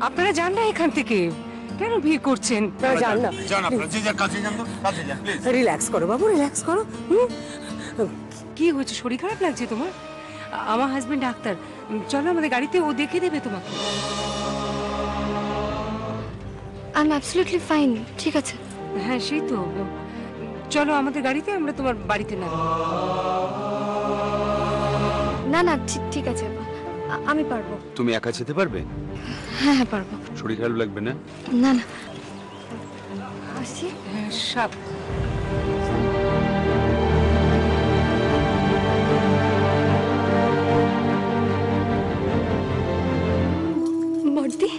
আপনারা যান না এখান থেকে, কেন ভিড় করছেন? যান না, যান আপনারা, যে যার কাছে যান, তো কাছে যান প্লিজ। রিল্যাক্স করো বাবু, রিল্যাক্স করো। কি হয়েছে, শরীর খারাপ লাগছে তোমার? আমার হাজবেন্ড ডাক্তার, চলো আমাদের গাড়িতে, ও দেখে দেবে তোমাকে। আই এম অ্যাবসলিউটলি ফাইন, ঠিক আছে। হ্যাঁ সেই তো, চলো আমাদের গাড়িতে, আমরা তোমার বাড়িতে নামবো। না না ঠিক আছে, আমি পারবো। তুমি একা যেতে পারবে? হ্যাঁ হ্যাঁ পারবো। শরীর খারাপ লাগবে না? না না, আসি। হ্যাঁ সাপ। বর্দি,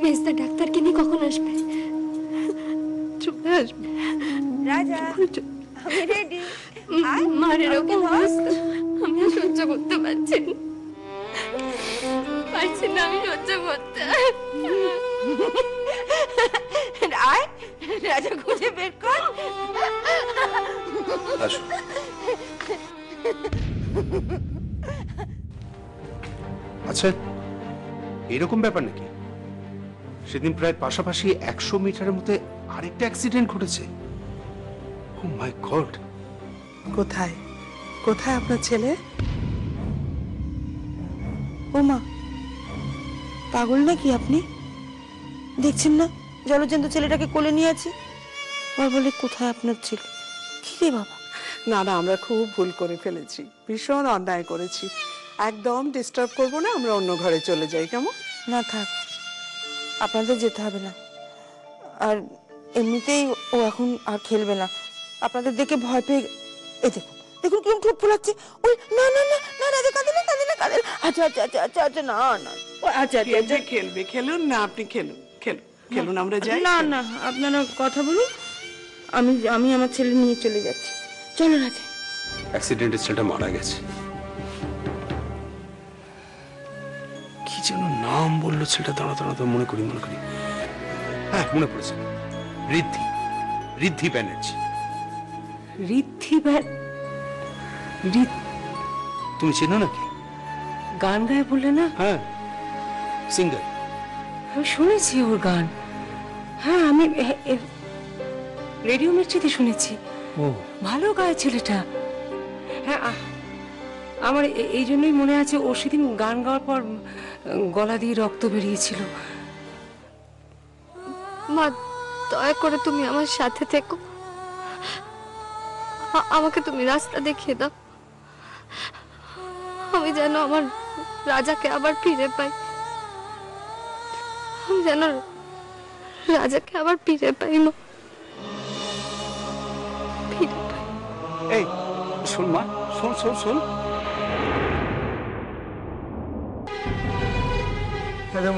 মেজদা ডাক্তারকে নিয়ে কখন আসবে? চলে আসবে। রাজা, আমি রেডি। মার এরকম অবস্থা আমি আর সহ্য করতে পারছি না, আমি সহ্য করতে। আয়, রাজা খুঁজে বের কর। আসো। আচ্ছা, এরকম ব্যাপার নাকি? সেদিন প্রায় পাশাপাশি 100 মিটারের মধ্যে আরেকটা অ্যাক্সিডেন্ট ঘটেছে। ও মাই গড! কোথায় কোথায় আপনার ছেলে? ও মা, পাগল নাকি আপনি? দেখছেন না জলজন্ত ছেলেটাকে কোলে নিয়ে আছি, আবার বলে কোথায় আপনার ছেলে? কি রে বাবা? না না, আমরা খুব ভুল করে ফেলেছি, ভীষণ অন্যায় করেছি। একদম ডিস্টার্ব করবো না, আমরা অন্য ঘরে চলে যাই, কেমন? না থাক, আপনাদের যেতে হবে না। আর এমনিতেই ও এখন আর খেলবে না, আপনাদের দেখে ভয় পেয়ে। এই দেখুন দেখুন কিরকম ঠোঁট ফোলাচ্ছে। ওই না না না না, রাজা কাঁদে না, কাঁদে না, কাঁদে না। আচ্ছা আচ্ছা আচ্ছা আচ্ছা আচ্ছা, না না, আচ্ছা আচ্ছা আচ্ছা। খেলবে, খেলুন না, আপনি খেলুন, খেলুন, আমরা যাই। না না, আপনারা কথা বলুন, আমি আমার ছেলে নিয়ে চলে যাচ্ছি। চলো রাজা। অ্যাক্সিডেন্টে ছেলেটা মারা গেছে। কি যেন নাম বললো ছেলেটা, দাঁড়া মনে করি। হ্যাঁ মনে পড়েছে, ঋদ্ধি ব্যানার্জি। তুমি চেনো নাকি? গান গায় বললে না? হ্যাঁ, সিঙ্গার। আমি শুনেছি ওর গান। হ্যাঁ, আমি রেডিও মির্চিতে শুনেছি। ও ভালো গায় ছেলেটা। হ্যাঁ, আমার এই জন্যই মনে আছে, ও সেদিন গান গাওয়ার পর গলা দিয়ে রক্ত বেরিয়েছিল। মা, দয়া করে তুমি আমার সাথে থেকো, আমাকে তুমি রাস্তা দেখিয়ে দাও। আমি যেন আমার রাজাকে আবার ফিরে পাই, মা, ফিরে পাই। এই শোন মা, শোন।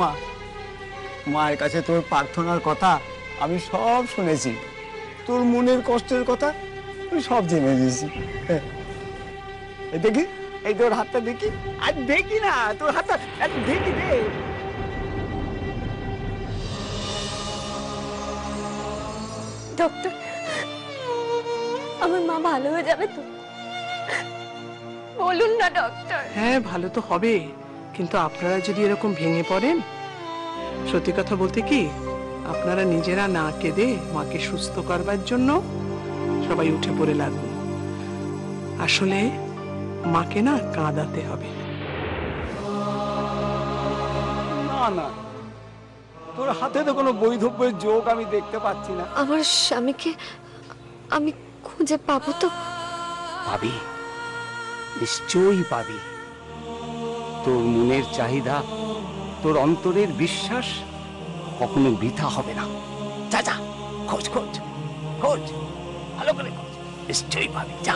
মা, মায়ের কাছে তোর প্রার্থনার কথা আমি সব শুনেছি, তোর মনের কষ্টের কথা আমি সব জেনে দিয়েছি। দেখি, এই তোর হাতটা দেখি, আর দেখি না তোর হাতটা, দেখি দে। ডক্টর, আমার মা ভালো হয়ে যাবে তো? বলুন না ডক্টর। হ্যাঁ, ভালো তো হবে, কিন্তু আপনারা যদি এরকম ভেঙে পড়েন, সত্যি কথা বলতে কি, আপনারা নিজেরা না কেঁদে মাকে সুস্থ করবার জন্য সবাই উঠে পড়ে লাগুন। আসলে মাকে না কাঁদাতে হবে। না, তোর হাতে তো কোনো বৈধব্যের যোগ আমি দেখতে পাচ্ছি না। আমার স্বামীকে আমি খুঁজে পাবো তো? পাবি, নিশ্চয়ই পাবি। তোর মনের চাহিদা, তোর অন্তরের বিশ্বাস কখনো বৃথা হবে না। যা খোঁজ ভালো করে খোঁজ, নিশ্চয়ই পাবি, যা।